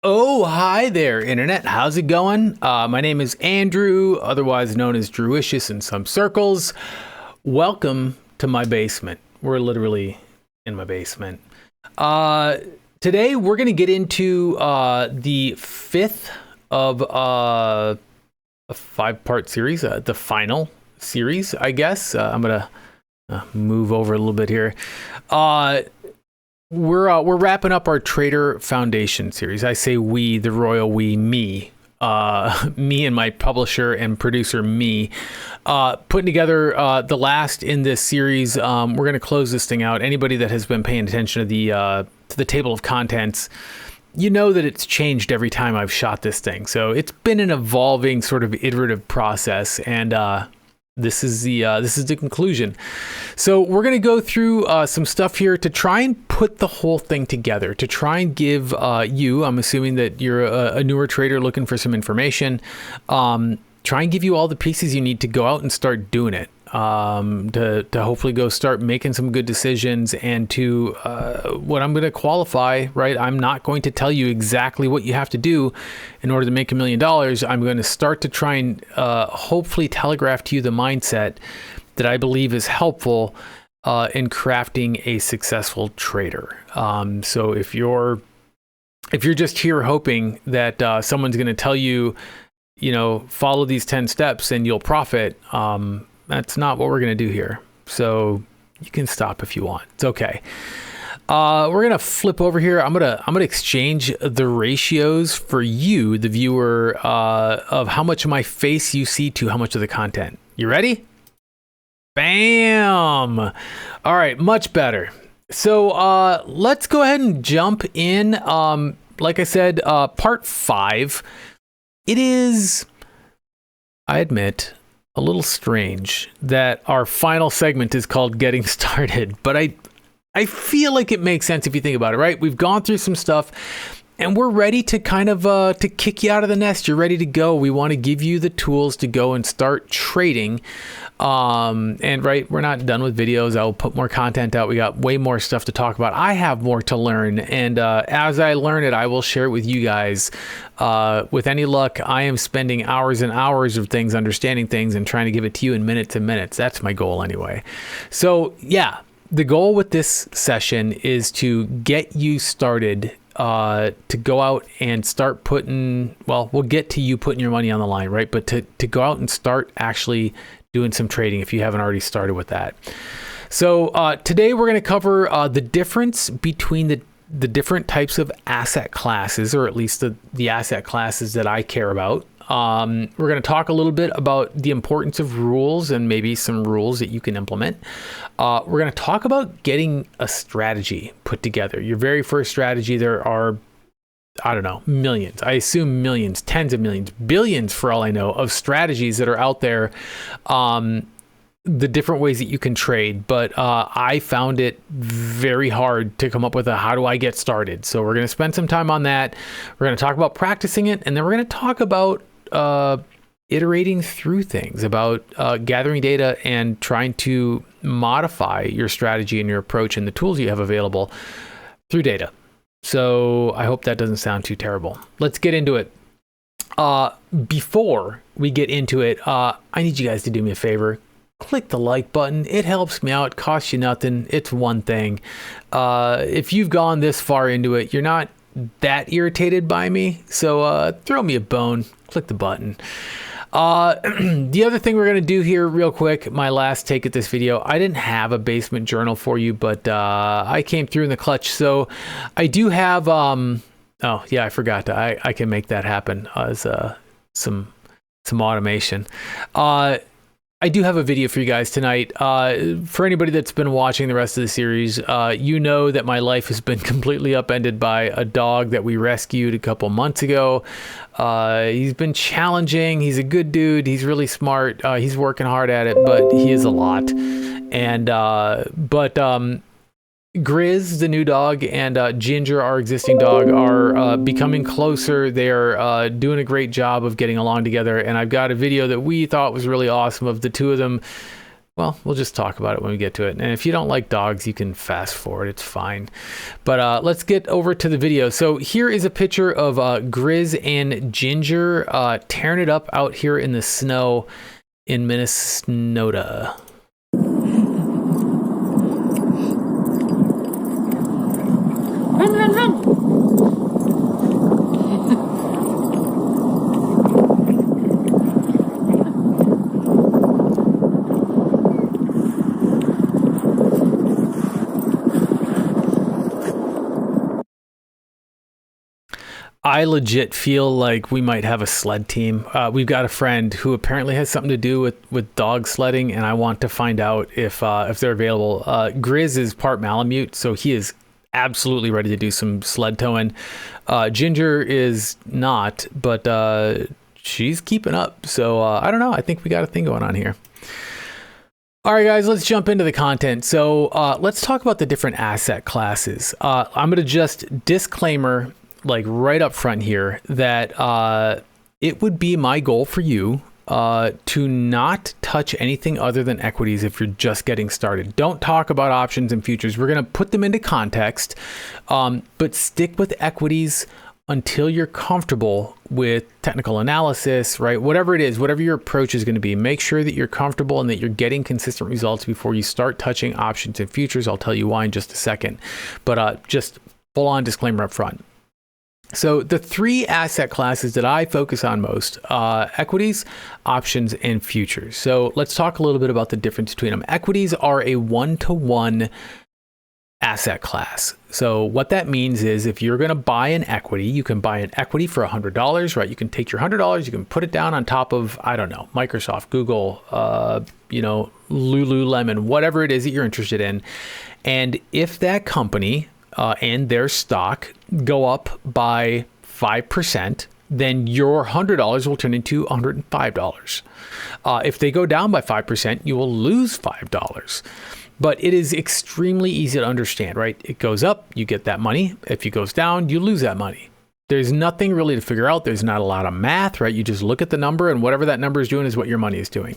Oh, hi there, Internet. How's it going? My name is Andrew, otherwise known as Drewicious in some circles. Welcome to my basement. We're literally in my basement. Today, we're going to get into the fifth of a five-part series, the final series, I guess. I'm going to move over a little bit here. We're wrapping up our Trader Foundation series. I say we, the royal we, me. Me and my publisher and producer, me, putting together the last in this series. We're going to close this thing out. Anybody that has been paying attention to the table of contents, you know that it's changed every time I've shot this thing. So it's been an evolving sort of iterative process, and this is the conclusion. So we're going to go through some stuff here to try and put the whole thing together, to try and give you, I'm assuming that you're a newer trader looking for some information, try and give you all the pieces you need to go out and start doing it, to hopefully go start making some good decisions, and to what I'm going to qualify, right? I'm not going to tell you exactly what you have to do in order to make $1 million. I'm going to start to try and hopefully telegraph to you the mindset that I believe is helpful in crafting a successful trader. So if you're just here hoping that someone's going to tell you, follow these 10 steps and you'll profit, that's not what we're going to do here. So you can stop if you want. It's okay. We're going to flip over here. I'm going to exchange the ratios for you, the viewer, of how much of my face you see to how much of the content. You ready? Bam. All right. Much better. So, let's go ahead and jump in. Like I said, part 5, it is, I admit, a little strange that our final segment is called Getting Started, but I feel like it makes sense if you think about it, right? We've gone through some stuff and we're ready to kind of to kick you out of the nest. You're ready to go. We want to give you the tools to go and start trading. And right, we're not done with videos. I'll put more content out. We got way more stuff to talk about. I have more to learn. And as I learn it, I will share it with you guys. With any luck, I am spending hours and hours of things, understanding things, and trying to give it to you in minutes and minutes. That's my goal anyway. So yeah, the goal with this session is to get you started, to go out and start putting, well, we'll get to you putting your money on the line, right? But to go out and start actually doing some trading if you haven't already started with that. So today we're going to cover the difference between the different types of asset classes, or at least the asset classes that I care about. We're going to talk a little bit about the importance of rules and maybe some rules that you can implement. We're going to talk about getting a strategy put together. Your very first strategy. There are, I don't know, millions. I assume millions, tens of millions, billions for all I know, of strategies that are out there. The different ways that you can trade, but I found it very hard to come up with how do I get started. So we're going to spend some time on that. We're going to talk about practicing it, and then we're going to talk about iterating through things, about gathering data and trying to modify your strategy and your approach and the tools you have available through data. So I hope that doesn't sound too terrible. Let's get into it. Before we get into it, I need you guys to do me a favor. Click the like button. It helps me out. It costs you nothing. It's one thing. If you've gone this far into it, you're not that irritated by me. So throw me a bone. Click the button. The other thing we're going to do here real quick, my last take at this video, I didn't have a basement journal for you, but I came through in the clutch. So I do have, oh yeah, I forgot. I can make that happen as some automation. I do have a video for you guys tonight. For anybody that's been watching the rest of the series, you know that my life has been completely upended by a dog that we rescued a couple months ago. He's been challenging. He's a good dude. He's really smart. He's working hard at it, but he is a lot. And, Grizz, the new dog, and Ginger, our existing dog, are becoming closer. They're doing a great job of getting along together. And I've got a video that we thought was really awesome of the two of them. Well, we'll just talk about it when we get to it. And if you don't like dogs, you can fast forward. It's fine. But let's get over to the video. So here is a picture of Grizz and Ginger tearing it up out here in the snow in Minnesota. I legit feel like we might have a sled team. We've got a friend who apparently has something to do with dog sledding, and I want to find out if they're available. Grizz is part Malamute, so he is absolutely ready to do some sled towing. Ginger is not, but she's keeping up. So I don't know. I think we got a thing going on here. All right, guys, let's jump into the content. So let's talk about the different asset classes. I'm going to just disclaimer, like right up front here, that it would be my goal for you to not touch anything other than equities if you're just getting started. Don't talk about options and futures. We're going to put them into context, but stick with equities until you're comfortable with technical analysis, right? Whatever it is, whatever your approach is going to be, make sure that you're comfortable and that you're getting consistent results before you start touching options and futures. I'll tell you why in just a second, but just full on disclaimer up front. So the three asset classes that I focus on most, equities, options, and futures. So let's talk a little bit about the difference between them. Equities are a one-to-one asset class. So what that means is if you're going to buy an equity, you can buy an equity for $100, right? You can take your $100, you can put it down on top of, I don't know, Microsoft, Google, Lululemon, whatever it is that you're interested in. And if that company and their stock go up by 5%, then your $100 will turn into $105. If they go down by 5%, you will lose $5. But it is extremely easy to understand, right? It goes up, you get that money. If it goes down, you lose that money. There's nothing really to figure out. There's not a lot of math, right? You just look at the number, and whatever that number is doing is what your money is doing.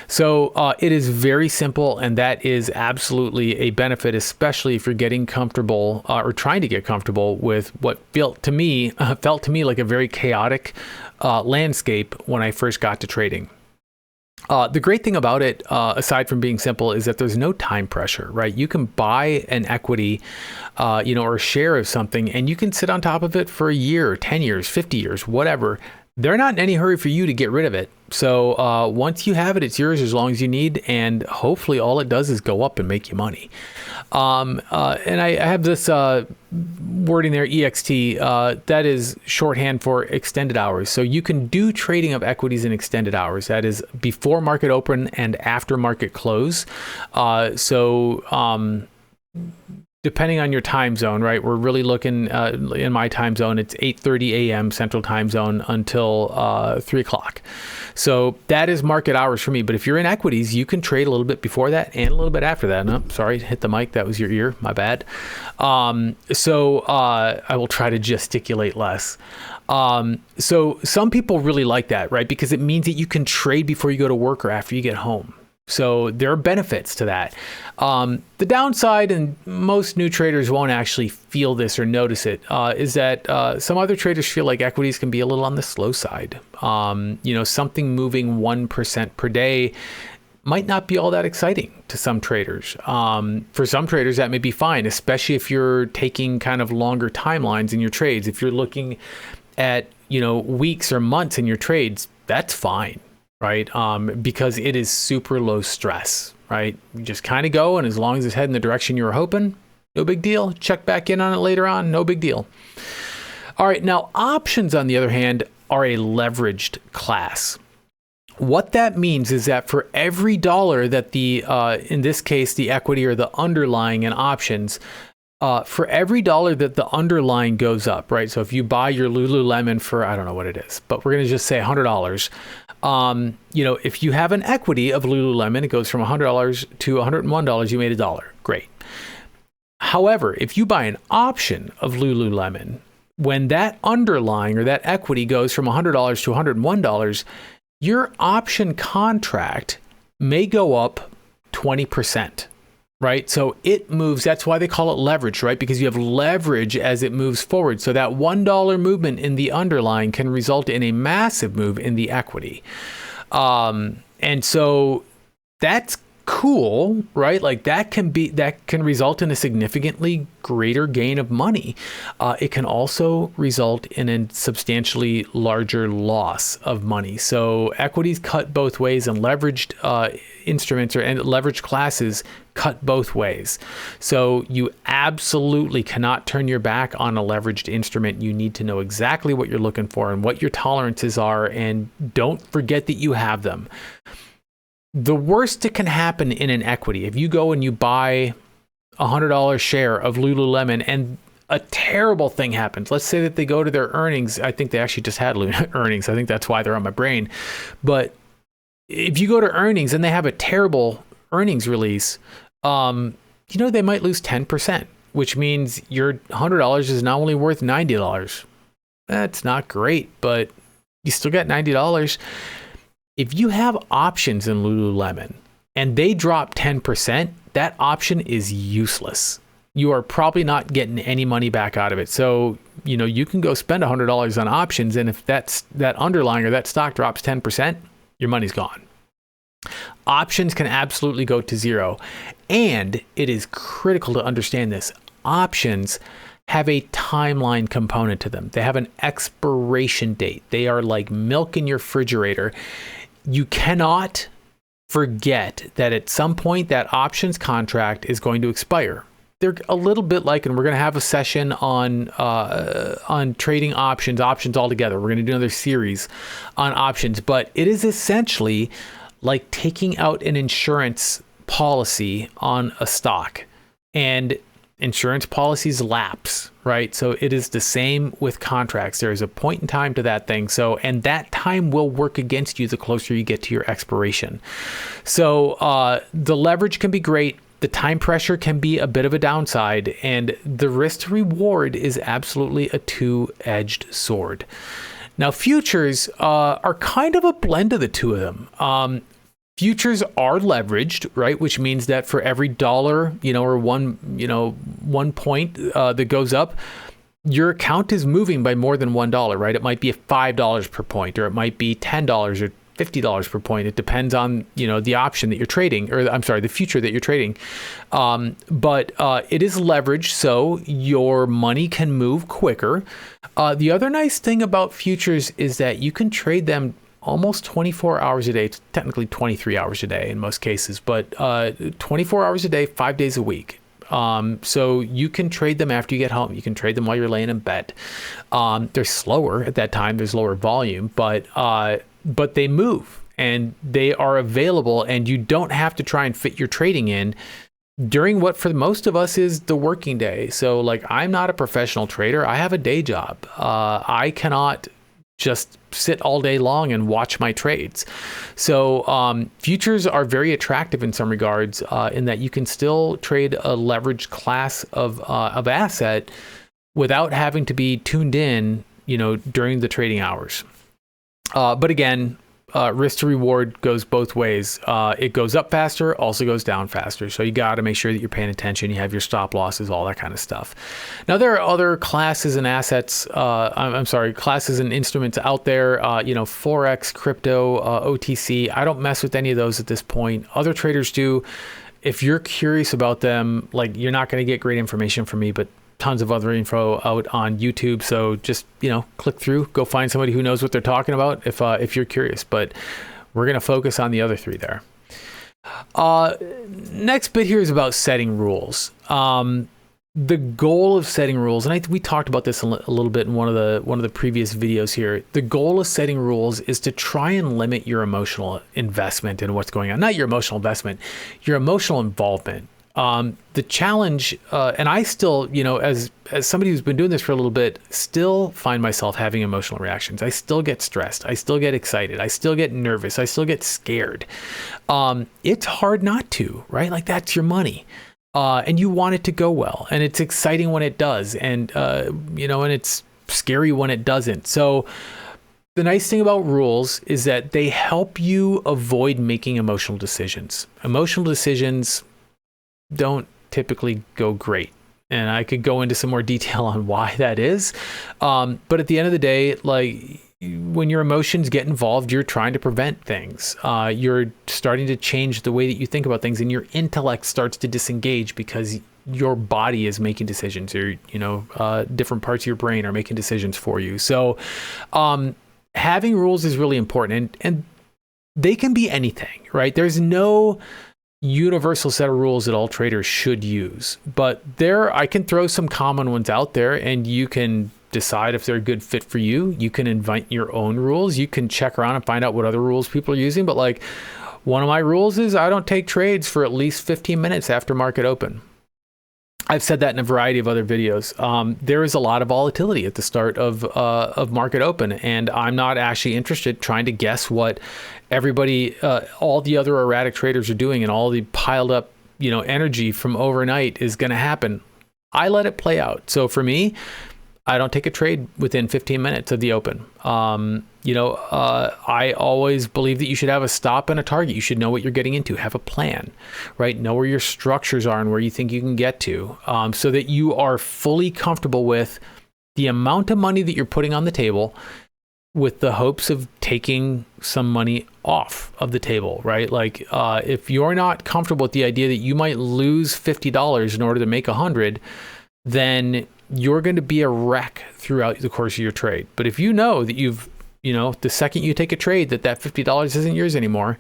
So it is very simple, and that is absolutely a benefit, especially if you're getting comfortable or trying to get comfortable with what felt to me like a very chaotic landscape when I first got to trading. The great thing about it, aside from being simple, is that there's no time pressure, right? You can buy an equity, or a share of something, and you can sit on top of it for a year, 10 years, 50 years, whatever. They're not in any hurry for you to get rid of it. So once you have it, it's yours as long as you need, and hopefully all it does is go up and make you money. And I have this wording there, EXT, that is shorthand for extended hours. So you can do trading of equities in extended hours. That is before market open and after market close. Depending on your time zone, right? We're really looking in my time zone, it's 8:30 a.m. Central Time Zone until 3 o'clock. So that is market hours for me. But if you're in equities, you can trade a little bit before that and a little bit after that. No, sorry, hit the mic. That was your ear. My bad. So I will try to gesticulate less. So some people really like that, right? Because it means that you can trade before you go to work or after you get home. So there are benefits to that. The downside, and most new traders won't actually feel this or notice it, is that some other traders feel like equities can be a little on the slow side. Something moving 1% per day might not be all that exciting to some traders. For some traders, that may be fine, especially if you're taking kind of longer timelines in your trades. If you're looking at, weeks or months in your trades, that's fine. Right? Because it is super low stress, right? You just kind of go, and as long as it's heading the direction you were hoping, no big deal. Check back in on it later on, no big deal. All right, now options, on the other hand, are a leveraged class. What that means is that for every dollar that in this case, the equity or the underlying in options, for every dollar that the underlying goes up, right? So if you buy your Lululemon for, I don't know what it is, but we're going to just say $100. If you have an equity of Lululemon, it goes from $100 to $101, you made $1. Great. However, if you buy an option of Lululemon, when that underlying or that equity goes from $100 to $101, your option contract may go up 20%, right? So it moves. That's why they call it leverage, right? Because you have leverage as it moves forward. So that $1 movement in the underlying can result in a massive move in the equity. And so that's cool, right? Like that can result in a significantly greater gain of money. It can also result in a substantially larger loss of money. So equities cut both ways, and leveraged instruments and leveraged classes cut both ways. So you absolutely cannot turn your back on a leveraged instrument. You need to know exactly what you're looking for and what your tolerances are, and don't forget that you have them. The worst that can happen in an equity, if you go and you buy $100 share of Lululemon and a terrible thing happens, let's say that they go to their earnings. I think they actually just had earnings. I think that's why they're on my brain. But if you go to earnings and they have a terrible earnings release, they might lose 10%, which means your $100 is now only worth $90. That's not great, but you still got $90. If you have options in Lululemon and they drop 10%, that option is useless. You are probably not getting any money back out of it. So, you can go spend $100 on options, and if that underlying or that stock drops 10%, your money's gone. Options can absolutely go to zero. And it is critical to understand this. Options have a timeline component to them. They have an expiration date. They are like milk in your refrigerator. You cannot forget that at some point that options contract is going to expire. They're a little bit like, and we're going to have a session on trading options altogether. We're going to do another series on options, but it is essentially like taking out an insurance policy on a stock, and insurance policies lapse, right? So it is the same with contracts. There is a point in time to that thing. So, and that time will work against you the closer you get to your expiration. So the leverage can be great. The time pressure can be a bit of a downside, and the risk to reward is absolutely a two-edged sword. Now, futures are kind of a blend of the two of them. Futures are leveraged, right? Which means that for every dollar, or one point that goes up, your account is moving by more than $1, right? It might be $5 per point, or it might be $10 or $50 per point. It depends on, the option that you're trading, or the future that you're trading. But it is leveraged, so your money can move quicker. The other nice thing about futures is that you can trade them almost 24 hours a day. It's technically 23 hours a day in most cases, but 24 hours a day, 5 days a week. So you can trade them after you get home. You can trade them while you're laying in bed. They're slower at that time. There's lower volume, but they move and they are available, and you don't have to try and fit your trading in during what for most of us is the working day. So like, I'm not a professional trader. I have a day job. I cannot just sit all day long and watch my trades. So futures are very attractive in some regards, in that you can still trade a leveraged class of asset without having to be tuned in, during the trading hours. But again, risk to reward goes both ways. It goes up faster, also goes down faster. So you got to make sure that you're paying attention. You have your stop losses, all that kind of stuff. Now, there are other classes and assets, classes and instruments out there, Forex, crypto, OTC. I don't mess with any of those at this point. Other traders do. If you're curious about them, like, you're not going to get great information from me, but tons of other info out on YouTube. So just, click through, go find somebody who knows what they're talking about if you're curious. But we're going to focus on the other three there. Next bit here is about setting rules. The goal of setting rules, and we talked about this a little bit in one of the previous videos here. The goal of setting rules is to try and limit your emotional investment in what's going on. Not your emotional investment, your emotional involvement. The challenge, and I still, as somebody who's been doing this for a little bit, still find myself having emotional reactions. I still get stressed. I still get excited. I still get nervous. I still get scared. It's hard not to, right? Like, that's your money. and you want it to go well, and it's exciting when it does, and and it's scary when it doesn't. So the nice thing about rules is that they help you avoid making emotional decisions. Emotional decisions don't typically go great. And I could go into some more detail on why that is. But at the end of the day, like, when your emotions get involved, you're trying to prevent things. You're starting to change the way that you think about things, and your intellect starts to disengage because your body is making decisions, or, different parts of your brain are making decisions for you. So having rules is really important, and they can be anything, right? There's no universal set of rules that all traders should use, but I can throw some common ones out there, and you can decide if they're a good fit for you. You can invent your own rules. You can check around and find out what other rules people are using. But like, one of my rules is I don't take trades for at least 15 minutes after market open. I've said that in a variety of other videos. There is a lot of volatility at the start of market open, and I'm not actually interested trying to guess what everybody, all the other erratic traders are doing, and all the piled up, energy from overnight is going to happen. I let it play out. So for me, I don't take a trade within 15 minutes of the open. I always believe that you should have a stop and a target. You should know what you're getting into, have a plan, right? Know where your structures are and where you think you can get to, so that you are fully comfortable with the amount of money that you're putting on the table, with the hopes of taking some money off of the table, right? Like, if you're not comfortable with the idea that you might lose $50 in order to make 100, then you're going to be a wreck throughout the course of your trade. But if you know that the second you take a trade, that $50 isn't yours anymore,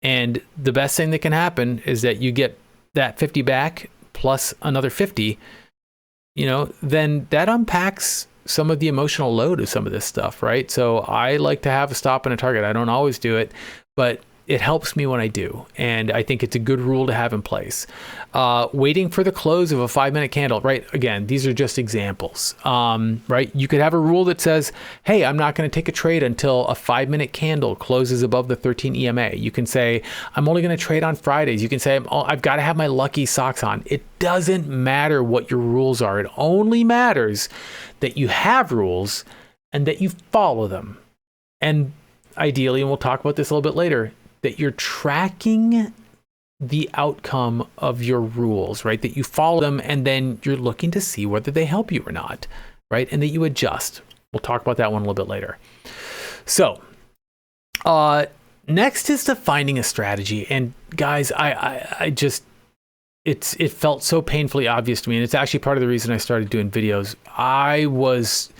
and the best thing that can happen is that you get that 50 back plus another 50, then that unpacks some of the emotional load of some of this stuff, right? So I like to have a stop and a target. I don't always do it, but it helps me when I do. And I think it's a good rule to have in place. Waiting for the close of a 5-minute candle, right? Again, these are just examples, right? You could have a rule that says, hey, I'm not going to take a trade until a 5-minute candle closes above the 13 EMA. You can say, I'm only going to trade on Fridays. You can say, I've got to have my lucky socks on. It doesn't matter what your rules are. It only matters that you have rules and that you follow them. And ideally, and we'll talk about this a little bit later, that you're tracking the outcome of your rules, right? That you follow them, and then you're looking to see whether they help you or not, right? And that you adjust. We'll talk about that one a little bit later. So, next is defining a strategy. And guys, it felt so painfully obvious to me, and it's actually part of the reason I started doing videos. I was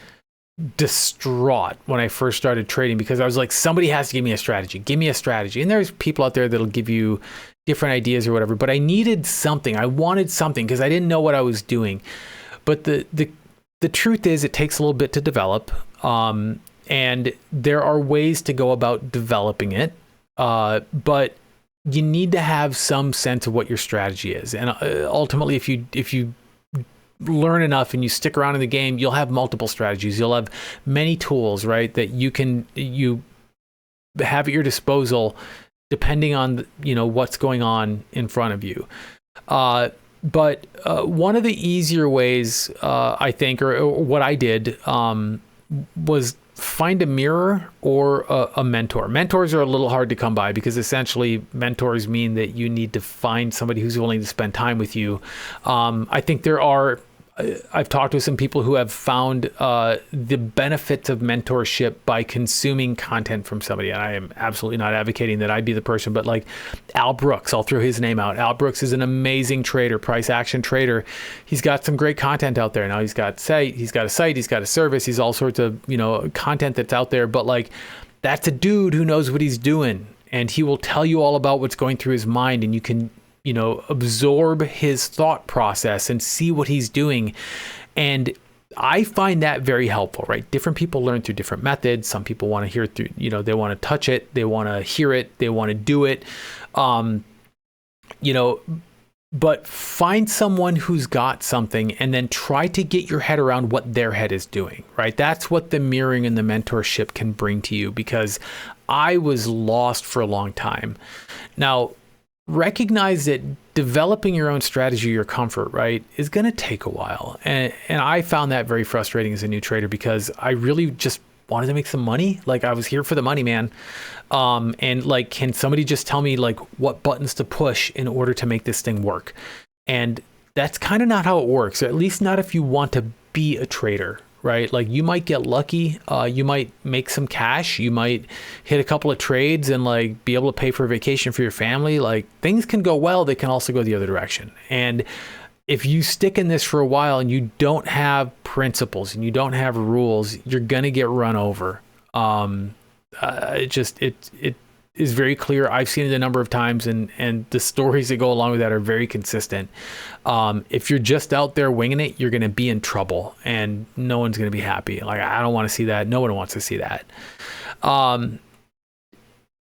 distraught when I first started trading, because I was like, somebody has to give me a strategy. Give me a strategy. And there's people out there that'll give you different ideas or whatever, but I needed something. I wanted something because I didn't know what I was doing. But the truth is, it takes a little bit to develop, and there are ways to go about developing it, but you need to have some sense of what your strategy is. And ultimately, if you learn enough and you stick around in the game, you'll have multiple strategies. You'll have many tools, right, that you have at your disposal, depending on what's going on in front of you. But one of the easier ways, I think, or what I did, was find a mirror or a mentor. Mentors are a little hard to come by, because essentially mentors mean that you need to find somebody who's willing to spend time with you. I think I've talked with some people who have found the benefits of mentorship by consuming content from somebody. And I am absolutely not advocating that I be the person, but like Al Brooks, I'll throw his name out. Al Brooks is an amazing trader, price action trader. He's got some great content out there. Now he's got a site, he's got a service, he's all sorts of, content that's out there. But like, that's a dude who knows what he's doing, and he will tell you all about what's going through his mind, and you can absorb his thought process and see what he's doing. And I find that very helpful, right? Different people learn through different methods. Some people want to hear it through, they want to touch it, they want to hear it, they want to do it. But find someone who's got something, and then try to get your head around what their head is doing, right? That's what the mirroring and the mentorship can bring to you, because I was lost for a long time. Now, recognize that developing your own strategy, your comfort, right, is going to take a while. And I found that very frustrating as a new trader because I really just wanted to make some money. Like, I was here for the money, man. And like, can somebody just tell me like what buttons to push in order to make this thing work? And that's kind of not how it works, or at least not if you want to be a trader, right? Like, you might get lucky. You might make some cash. You might hit a couple of trades and like be able to pay for a vacation for your family. Like, things can go well. They can also go the other direction. And if you stick in this for a while and you don't have principles and you don't have rules, you're going to get run over. It is very clear. I've seen it a number of times, and the stories that go along with that are very consistent. If you're just out there winging it, you're going to be in trouble, and no one's going to be happy. Like, I don't want to see that. No one wants to see that.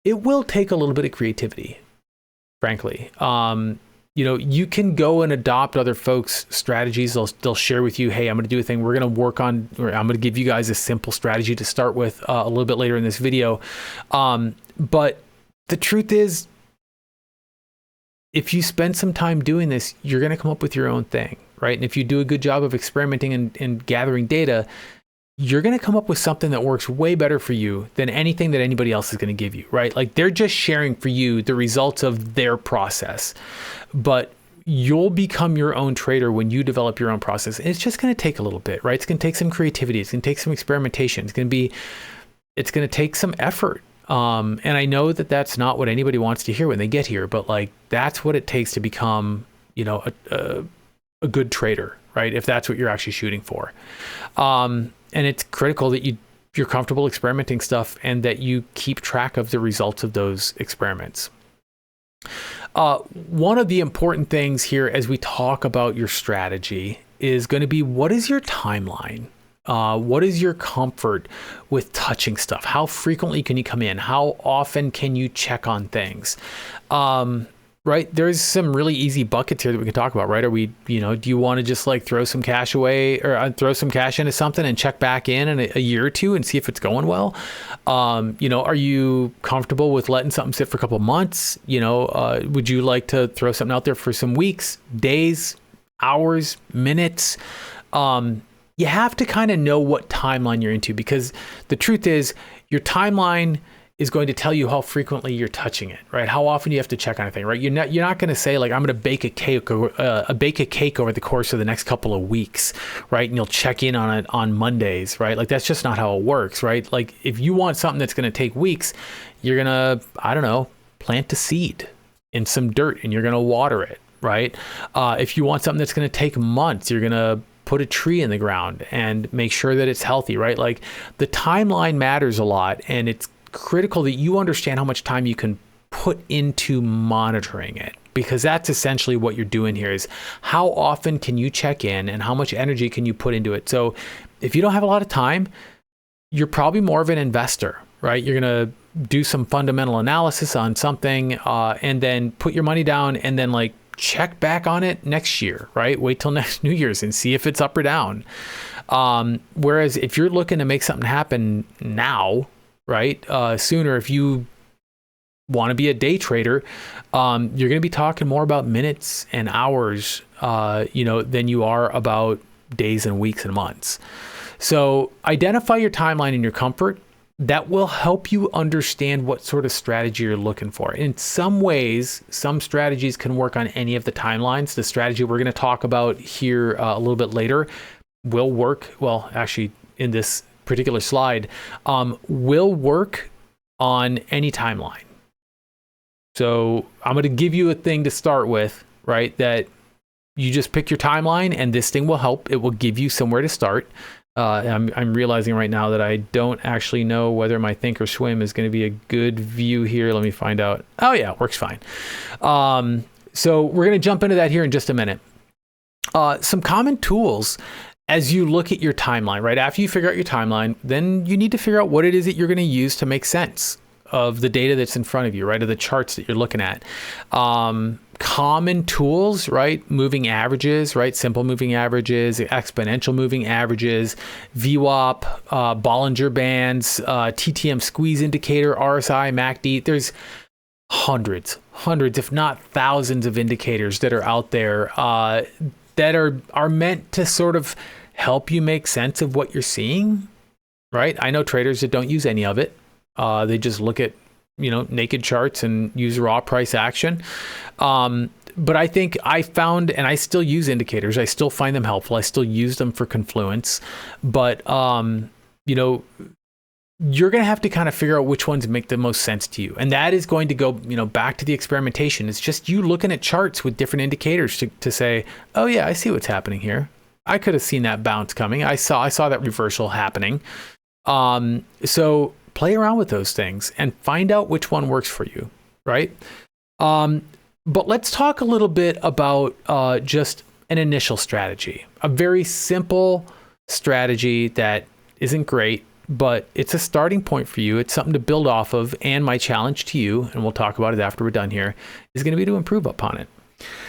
It will take a little bit of creativity, frankly. You can go and adopt other folks' strategies. They'll share with you, hey, I'm going to do a thing. We're going to work on, or I'm going to give you guys a simple strategy to start with a little bit later in this video. But the truth is, if you spend some time doing this, you're going to come up with your own thing, right? And if you do a good job of experimenting and gathering data, you're going to come up with something that works way better for you than anything that anybody else is going to give you, right? Like, they're just sharing for you the results of their process, but you'll become your own trader when you develop your own process. And it's just going to take a little bit, right? It's going to take some creativity. It's going to take some experimentation. It's going to take some effort. And I know that that's not what anybody wants to hear when they get here, but like, that's what it takes to become, a good trader, right? If that's what you're actually shooting for. And it's critical that you're comfortable experimenting stuff and that you keep track of the results of those experiments. One of the important things here as we talk about your strategy is going to be, what is your timeline? What is your comfort with touching stuff? How frequently can you come in? How often can you check on things? Right? There's some really easy buckets here that we can talk about, right? Are we, do you want to just like throw some cash away or throw some cash into something and check back in a year or two and see if it's going well? Are you comfortable with letting something sit for a couple of months? Would you like to throw something out there for some weeks, days, hours, minutes? You have to kind of know what timeline you're into, because the truth is, your timeline is going to tell you how frequently you're touching it, right? How often you have to check on a thing, right? You're not going to say like, I'm going to bake a cake over the course of the next couple of weeks, right? And you'll check in on it on Mondays, right? Like, that's just not how it works, right? Like, if you want something that's going to take weeks, you're going to, plant a seed in some dirt and you're going to water it, right? If you want something that's going to take months, you're going to put a tree in the ground and make sure that it's healthy, right? Like, the timeline matters a lot, and it's critical that you understand how much time you can put into monitoring it, because that's essentially what you're doing here, is how often can you check in and how much energy can you put into it. So if you don't have a lot of time, you're probably more of an investor, right? You're going to do some fundamental analysis on something and then put your money down and then like check back on it next year, right? Wait till next New Year's and see if it's up or down. Whereas if you're looking to make something happen now, right? Sooner, if you want to be a day trader, you're going to be talking more about minutes and hours, than you are about days and weeks and months. So identify your timeline and your comfort. That will help you understand what sort of strategy you're looking for. In some ways, some strategies can work on any of the timelines. The strategy we're going to talk about here a little bit later will work. Well, actually, in this particular slide, will work on any timeline. So I'm going to give you a thing to start with, right? That you just pick your timeline and this thing will help. It will give you somewhere to start. I'm realizing right now that I don't actually know whether my Think or Swim is going to be a good view here. Let me find out. Oh yeah, it works fine. So we're going to jump into that here in just a minute. Some common tools as you look at your timeline, right? After you figure out your timeline, then you need to figure out what it is that you're going to use to make sense of the data that's in front of you, right? Of the charts that you're looking at. Common tools, right? Moving averages, right? Simple moving averages, exponential moving averages, VWAP, Bollinger Bands, TTM squeeze indicator, RSI, MACD. There's hundreds, if not thousands of indicators that are out there that are meant to sort of help you make sense of what you're seeing, right? I know traders that don't use any of it. They just look at, naked charts and use raw price action. But I think I found, and I still use indicators. I still find them helpful. I still use them for confluence. But, you're going to have to kind of figure out which ones make the most sense to you. And that is going to go, back to the experimentation. It's just you looking at charts with different indicators to say, oh yeah, I see what's happening here. I could have seen that bounce coming. I saw that reversal happening. So play around with those things and find out which one works for you, right? But let's talk a little bit about just an initial strategy, a very simple strategy that isn't great, but it's a starting point for you. It's something to build off of. And my challenge to you, and we'll talk about it after we're done here, is going to be to improve upon it.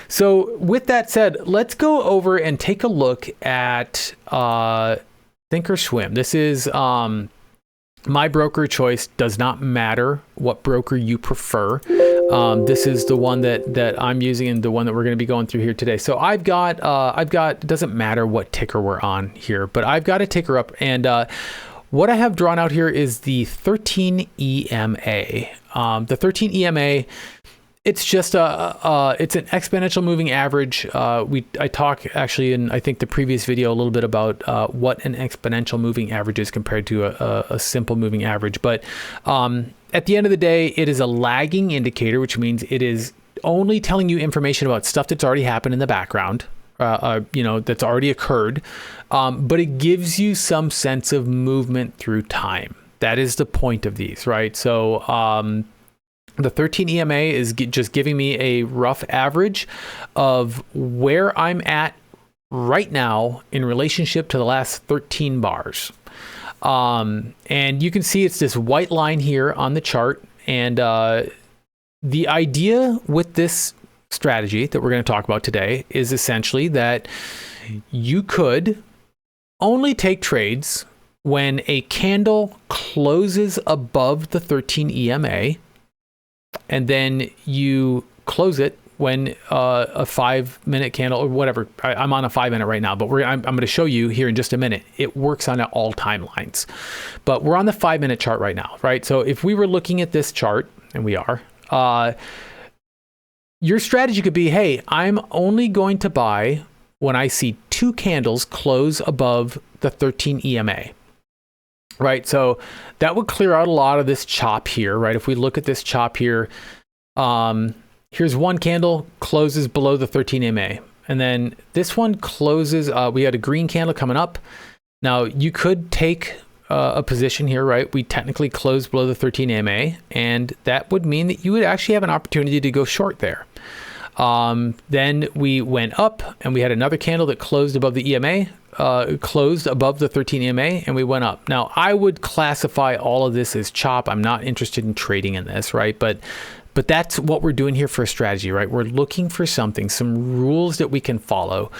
So with that said, let's go over and take a look at Think or Swim. This is my broker choice. Does not matter what broker you prefer. This is the one that I'm using and the one that we're going to be going through here today. So I've got, it doesn't matter what ticker we're on here, but I've got a ticker up, and what I have drawn out here is the 13 EMA. The 13 EMA, it's just it's an exponential moving average. I talk actually in, I think, the previous video a little bit about what an exponential moving average is compared to a simple moving average. But at the end of the day, it is a lagging indicator, which means it is only telling you information about stuff that's already happened in the background. That's already occurred, but it gives you some sense of movement through time. That is the point of these, right? So the 13 EMA is just giving me a rough average of where I'm at right now in relationship to the last 13 bars. And you can see it's this white line here on the chart. And the idea with this strategy that we're going to talk about today is essentially that you could only take trades when a candle closes above the 13 EMA, and then you close it when a 5-minute candle or whatever. I'm on a 5-minute right now, but I'm going to show you here in just a minute. It works on all timelines, but we're on the 5-minute chart right now, right? So if we were looking at this chart, and we are, your strategy could be, hey, I'm only going to buy when I see 2 candles close above the 13 EMA, right? So that would clear out a lot of this chop here, right? If we look at this chop here, here's one candle closes below the 13 EMA. And then this one closes, we had a green candle coming up. Now you could take a position here, right? We technically closed below the 13 EMA, and that would mean that you would actually have an opportunity to go short there. Then we went up and we had another candle that closed above the EMA, closed above the 13 EMA, and we went up. Now I would classify all of this as chop. I'm not interested in trading in this, right? But that's what we're doing here for a strategy, right? We're looking for something, some rules that we can follow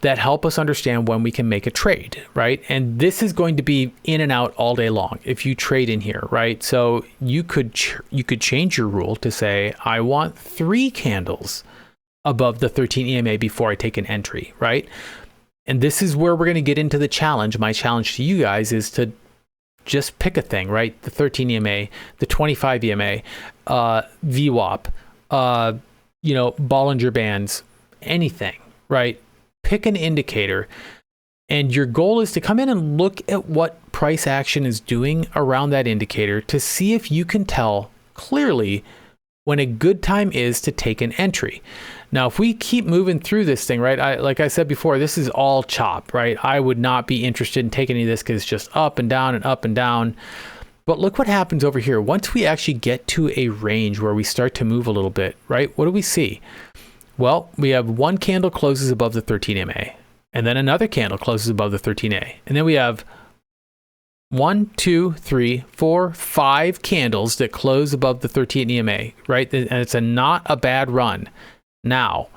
that help us understand when we can make a trade, right? And this is going to be in and out all day long if you trade in here, right? So you could change your rule to say, I want 3 candles above the 13 EMA before I take an entry, right? And this is where we're going to get into the challenge. My challenge to you guys is to just pick a thing, right? The 13 EMA, the 25 EMA, VWAP, Bollinger Bands, anything, right? Pick an indicator, and your goal is to come in and look at what price action is doing around that indicator to see if you can tell clearly when a good time is to take an entry. Now, if we keep moving through this thing, right, like I said before, this is all chop, right? I would not be interested in taking any of this because it's just up and down and up and down. But look what happens over here. Once we actually get to a range where we start to move a little bit, right, what do we see? Well, we have one candle closes above the 13 MA, and then another candle closes above the 13A. And then we have 1, 2, 3, 4, 5 candles that close above the 13 EMA, right? And it's not a bad run. Now,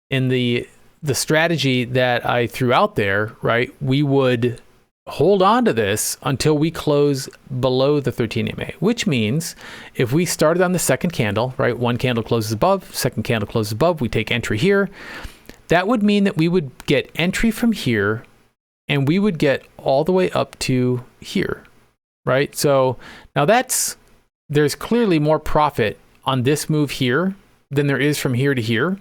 in the strategy that I threw out there, right, we would hold on to this until we close below the 13 EMA, which means if we started on the second candle, right, one candle closes above, second candle closes above, we take entry here. That would mean that we would get entry from here and we would get all the way up to here, right? So now there's clearly more profit on this move here than there is from here to here,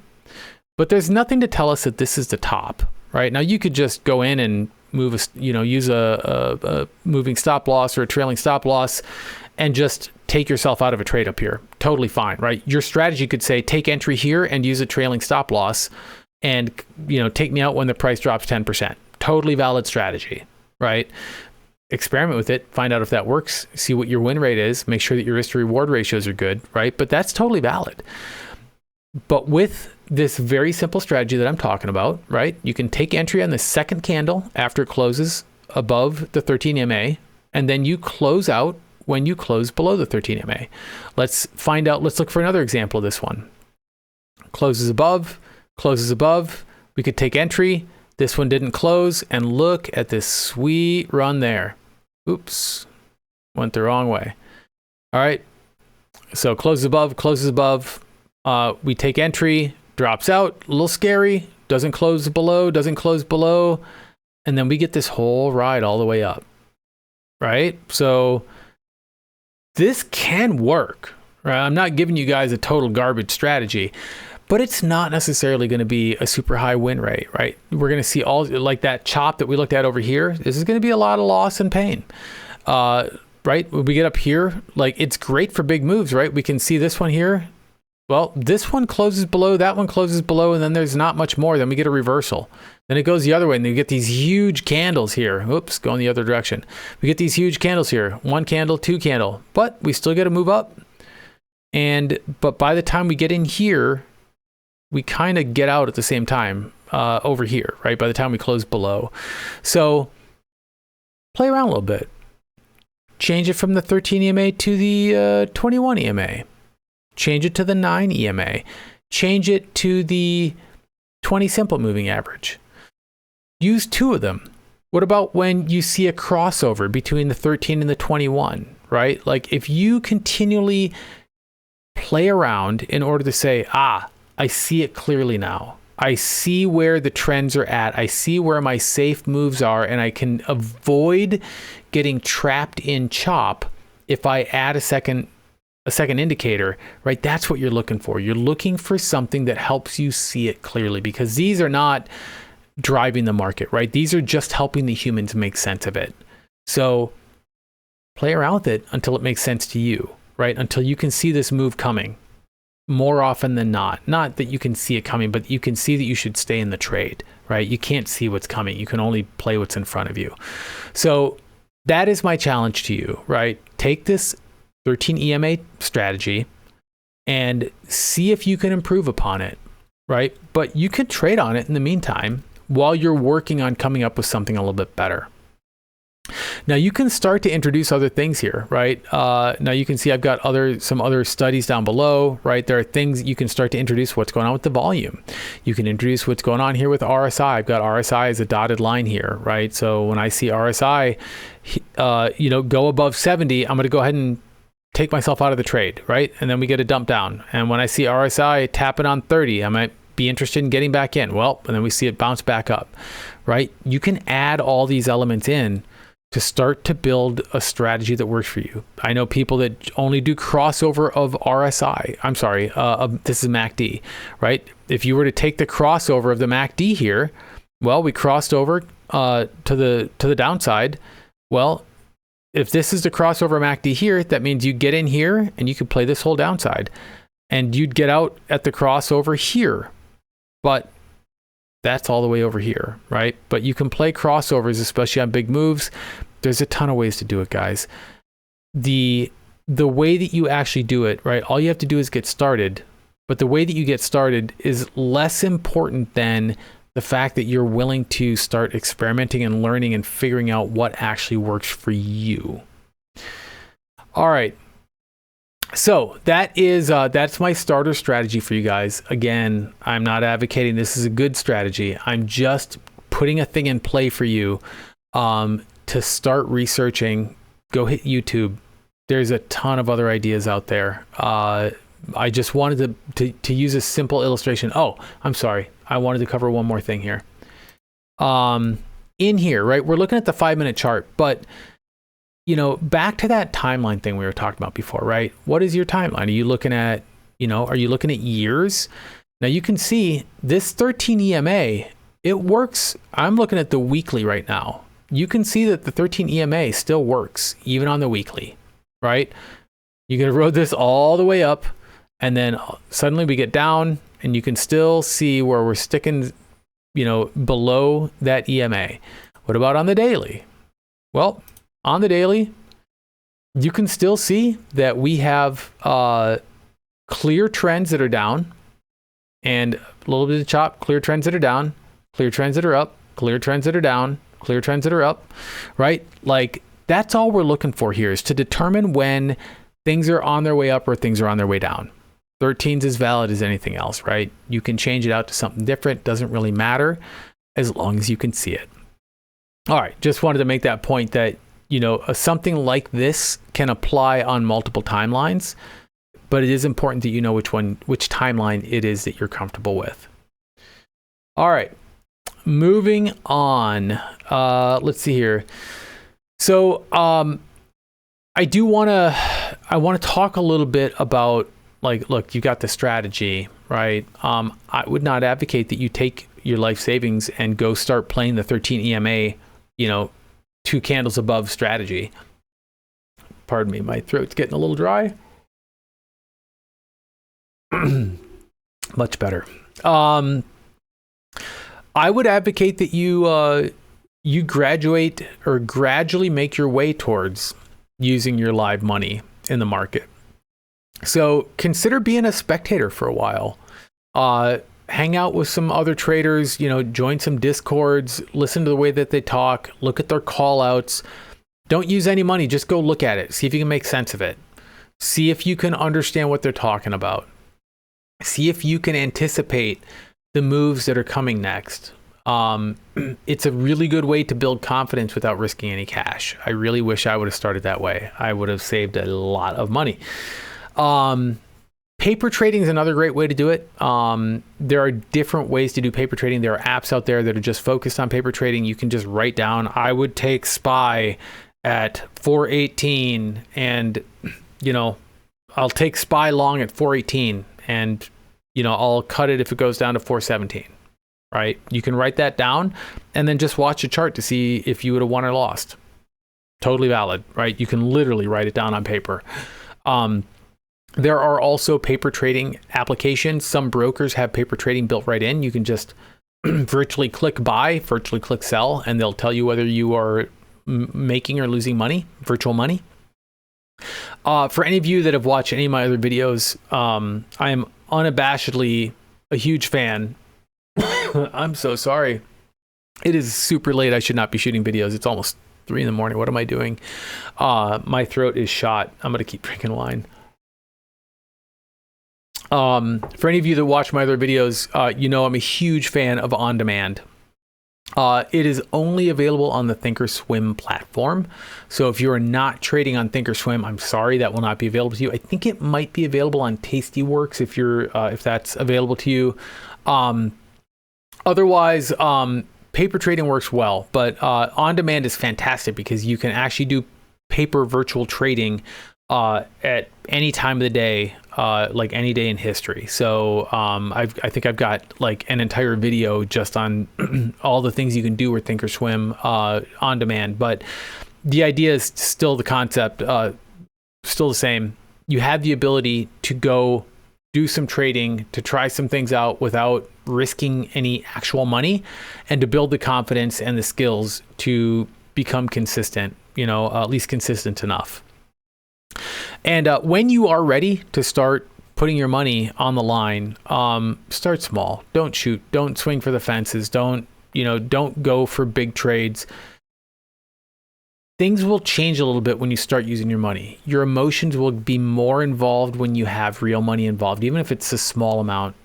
but there's nothing to tell us that this is the top, right? Now you could just go in and use a moving stop loss or a trailing stop loss and just take yourself out of a trade up here. Totally fine, right? Your strategy could say take entry here and use a trailing stop loss and, take me out when the price drops 10%. Totally valid strategy, right? Experiment with it, find out if that works, see what your win rate is, make sure that your risk to reward ratios are good, right? But that's totally valid. But with this very simple strategy that I'm talking about, right? You can take entry on the second candle after it closes above the 13 EMA, and then you close out when you close below the 13 EMA. Let's look for another example of this one. Closes above, we could take entry. This one didn't close, and look at this sweet run there. Oops, went the wrong way. All right, so closes above, we take entry, drops out, a little scary, doesn't close below, and then we get this whole ride all the way up, right? So this can work, right? I'm not giving you guys a total garbage strategy, but it's not necessarily going to be a super high win rate, right? We're going to see all like that chop that we looked at over here. This is going to be a lot of loss and pain, right? When we get up here, like it's great for big moves, right? We can see this one here. Well, this one closes below, that one closes below, and then there's not much more. Then we get a reversal. Then it goes the other way, and you get these huge candles here. Oops, going the other direction. We get these huge candles here. One candle, two candle, but we still get to move up. But by the time we get in here, we kind of get out at the same time over here, right? By the time we close below. So play around a little bit. Change it from the 13 EMA to the 21 EMA. Change it to the 9 EMA. Change it to the 20 simple moving average. Use two of them. What about when you see a crossover between the 13 and the 21, right? Like if you continually play around in order to say, I see it clearly now. I see where the trends are at. I see where my safe moves are, and I can avoid getting trapped in chop if I add a second indicator, right? That's what you're looking for. You're looking for something that helps you see it clearly, because these are not driving the market, right? These are just helping the humans make sense of it. So play around with it until it makes sense to you, right? Until you can see this move coming more often than not. Not that you can see it coming, but you can see that you should stay in the trade, right? You can't see what's coming. You can only play what's in front of you. So that is my challenge to you, right? Take this 13 EMA strategy and see if you can improve upon it, right? But you can trade on it in the meantime while you're working on coming up with something a little bit better. Now you can start to introduce other things here, right? Now you can see I've got some other studies down below, right? There are things you can start to introduce what's going on with the volume. You can introduce what's going on here with RSI. I've got RSI as a dotted line here, right? So when I see RSI, go above 70, I'm going to go ahead and take myself out of the trade, right? And then we get a dump down. And when I see RSI tapping on 30, I might be interested in getting back in. Well, and then we see it bounce back up, right? You can add all these elements in to start to build a strategy that works for you. I know people that only do crossover of RSI. I'm sorry, this is MACD, right? If you were to take the crossover of the MACD here, well, we crossed over to the downside. Well, if this is the crossover MACD here, that means you get in here and you could play this whole downside, and you'd get out at the crossover here. But that's all the way over here, right? But you can play crossovers, especially on big moves. There's a ton of ways to do it, guys. The way that you actually do it, right? All you have to do is get started. But the way that you get started is less important than the fact that you're willing to start experimenting and learning and figuring out what actually works for you. All right. So that's my starter strategy for you guys. Again, I'm not advocating this is a good strategy. I'm just putting a thing in play for you to start researching, go hit YouTube. There's a ton of other ideas out there. I just wanted to use a simple illustration. Oh, I'm sorry. I wanted to cover one more thing here. In here, right, we're looking at the 5-minute chart, but back to that timeline thing we were talking about before, right? What is your timeline? Are you looking at, are you looking at years? Now you can see this 13 EMA, it works. I'm looking at the weekly right now. You can see that the 13 EMA still works even on the weekly, right? You can rode this all the way up, and then suddenly we get down, and you can still see where we're sticking, below that EMA. What about on the daily? Well, on the daily, you can still see that we have clear trends that are down, and a little bit of chop, clear trends that are down, clear trends that are up, clear trends that are down, clear trends that are up, right? Like, that's all we're looking for here, is to determine when things are on their way up or things are on their way down. 13's as valid as anything else, right? You can change it out to something different. Doesn't really matter as long as you can see it. All right, just wanted to make that point that, something like this can apply on multiple timelines, but it is important that you know which timeline it is that you're comfortable with. All right, moving on. Let's see here. So I want to talk a little bit about, like, look, you got the strategy, right? I would not advocate that you take your life savings and go start playing the 13 EMA, 2 candles above strategy. Pardon me, my throat's getting a little dry. Much better. I would advocate that you graduate or gradually make your way towards using your live money in the market. So consider being a spectator for a while. Hang out with some other traders, join some discords, listen to the way that they talk, look at their call outs. Don't use any money, just go look at it. See if you can make sense of it. See if you can understand what they're talking about. See if you can anticipate the moves that are coming next. It's a really good way to build confidence without risking any cash. I really wish I would have started that way. I would have saved a lot of money. Paper trading is another great way to do it. There are different ways to do paper trading. There are apps out there that are just focused on paper trading. You can just write down, I would take SPY at 418 and, I'll take SPY long at 418 and, I'll cut it if it goes down to 417, right? You can write that down and then just watch a chart to see if you would have won or lost. Totally valid, right? You can literally write it down on paper. There are also paper trading applications. Some brokers have paper trading built right in. You can just virtually click buy, virtually click sell, and they'll tell you whether you are making or losing money, virtual money. For any of you that have watched any of my other videos, I am unabashedly a huge fan. I'm so sorry. It is super late. I should not be shooting videos. It's almost 3 a.m. What am I doing? My throat is shot. I'm going to keep drinking wine. For any of you that watch my other videos, I'm a huge fan of on-demand. It is only available on the Thinkorswim platform. So if you are not trading on Thinkorswim, I'm sorry, that will not be available to you. I think it might be available on Tastyworks if that's available to you. Otherwise, paper trading works well, but on-demand is fantastic because you can actually do paper virtual trading at any time of the day, like any day in history. So I think I've got like an entire video just on all the things you can do with Thinkorswim on demand. But the idea is still the concept, still the same. You have the ability to go do some trading, to try some things out without risking any actual money, and to build the confidence and the skills to become consistent, at least consistent enough. And when you are ready to start putting your money on the line, start small. Don't shoot. Don't swing for the fences. Don't go for big trades. things will change a little bit when you start using your money. Your emotions will be more involved when you have real money involved, even if it's a small amount.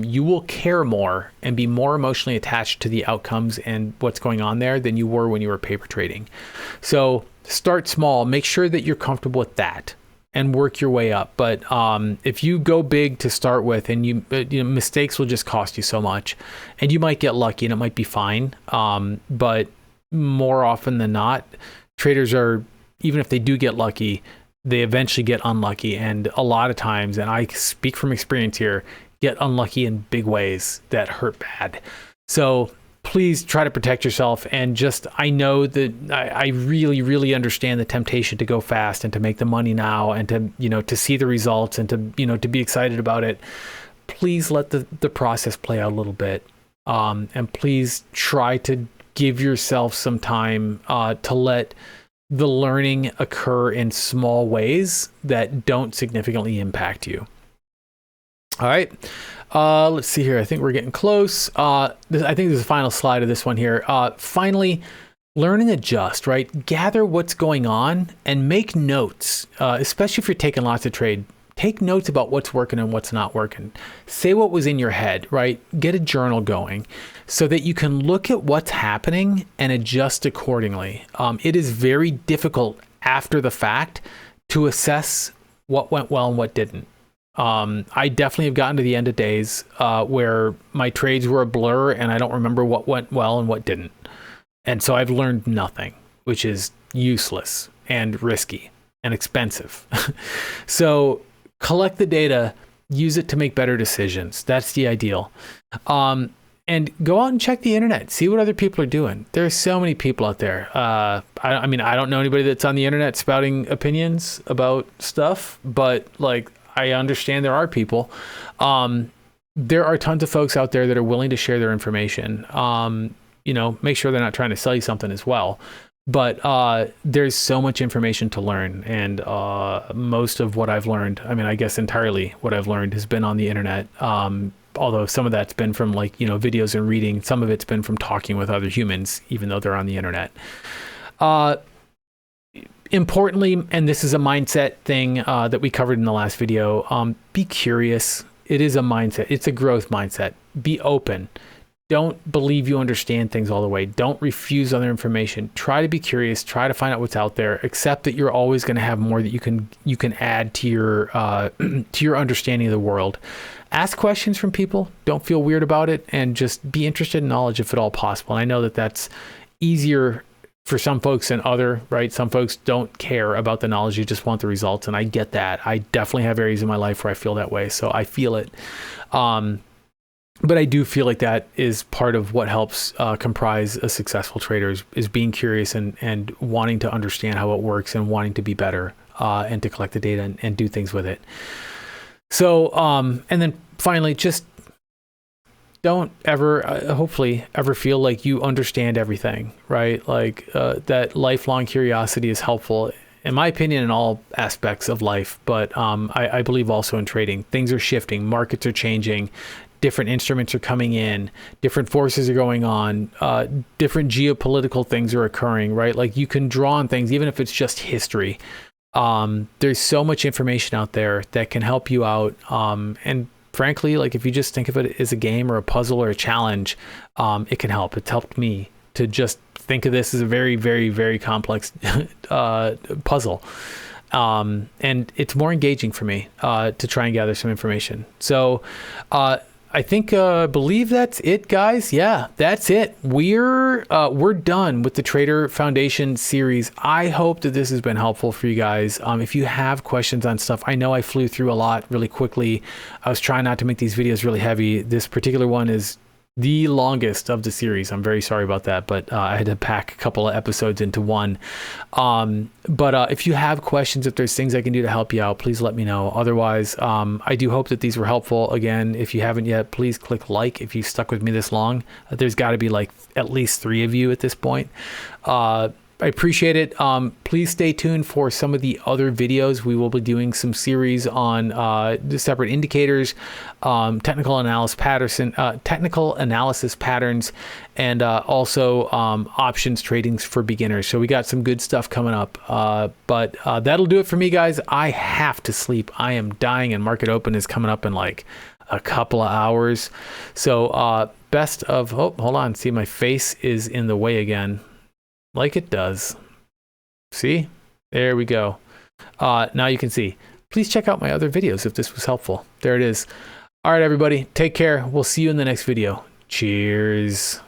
You will care more and be more emotionally attached to the outcomes and what's going on there than you were when you were paper trading. So start small, make sure that you're comfortable with that and work your way up. But if you go big to start with, and you know, mistakes will just cost you so much, and you might get lucky and it might be fine. But more often than not, traders are, even if they do get lucky, they eventually get unlucky. And a lot of times, and I speak from experience here, get unlucky in big ways that hurt bad. So please try to protect yourself. And just, I know that I really, really understand the temptation to go fast and to make the money now and to, you know, to see the results and to, you know, to be excited about it. Please let the process play out a little bit. And please try to give yourself some time to let the learning occur in small ways that don't significantly impact you. All right. Let's see here. I think we're getting close. I think there's a final slide of this one here. Finally, learn and adjust, right? Gather what's going on and make notes, especially if you're taking lots of trade. Take notes about what's working and what's not working. Say what was in your head, right? Get a journal going so that you can look at what's happening and adjust accordingly. It is very difficult after the fact to assess what went well and what didn't. I definitely have gotten to the end of days where my trades were a blur and I don't remember what went well and what didn't. And so I've learned nothing, which is useless and risky and expensive. So collect the data, use it to make better decisions. That's the ideal. And go out and check the internet, see what other people are doing. There's so many people out there. I mean, I don't know anybody that's on the internet spouting opinions about stuff, but like, I understand there are people. There are tons of folks out there that are willing to share their information. You know, make sure they're not trying to sell you something as well. But there's so much information to learn. And most of what I've learned, I mean, I guess entirely what I've learned has been on the internet. Although some of that's been from like, you know, videos and reading. Some of it's been from talking with other humans, even though they're on the internet. Importantly, and this is a mindset thing that we covered in the last video, be curious. It is a mindset. It's a growth mindset. Be open. Don't believe you understand things all the way. Don't refuse other information. Try to be curious. Try to find out what's out there. Accept that you're always going to have more that you can add to your to your understanding of the world. Ask questions from people. Don't feel weird about it, and just be interested in knowledge if at all possible. And I know that that's easier for some folks than other, right? Some folks don't care about the knowledge. You just want the results. And I get that. I definitely have areas in my life where I feel that way. So I feel it. But I do feel like that is part of what helps comprise a successful trader is being curious and wanting to understand how it works and wanting to be better and to collect the data and do things with it. So, and then finally, just don't ever, hopefully, ever feel like you understand everything, right? Like that lifelong curiosity is helpful, in my opinion, in all aspects of life. But I believe also in trading. Things are shifting. Markets are changing. Different instruments are coming in. Different forces are going on. Different geopolitical things are occurring, right? Like you can draw on things, even if it's just history. There's so much information out there that can help you out. And frankly, like if you just think of it as a game or a puzzle or a challenge, it can help. It's helped me to just think of this as a very, very, very complex puzzle. And it's more engaging for me to try and gather some information. So I think, believe that's it, guys. Yeah, that's it. We're done with the Trader Foundation series. I hope that this has been helpful for you guys. If you have questions on stuff, I know I flew through a lot really quickly. I was trying not to make these videos really heavy. This particular one is the longest of the series. I'm very sorry about that, but I had to pack a couple of episodes into one. But if you have questions, if there's things I can do to help you out, please let me know. Otherwise, I do hope that these were helpful. Again, if you haven't yet, please click like if you stuck with me this long. There's got to be like at least 3 of you at this point. appreciate it. Please stay tuned for some of the other videos. We will be doing some series on the separate indicators, technical analysis patterns, and also options tradings for beginners. So we got some good stuff coming up. But that'll do it for me, guys. I have to sleep. I am dying, and market open is coming up in like a couple of hours. So best of, oh, hold on. See, my face is in the way again, like it does. See, there we go. Now you can see. Please check out my other videos if this was helpful. There it is. All right, everybody, take care. We'll see you in the next video. Cheers.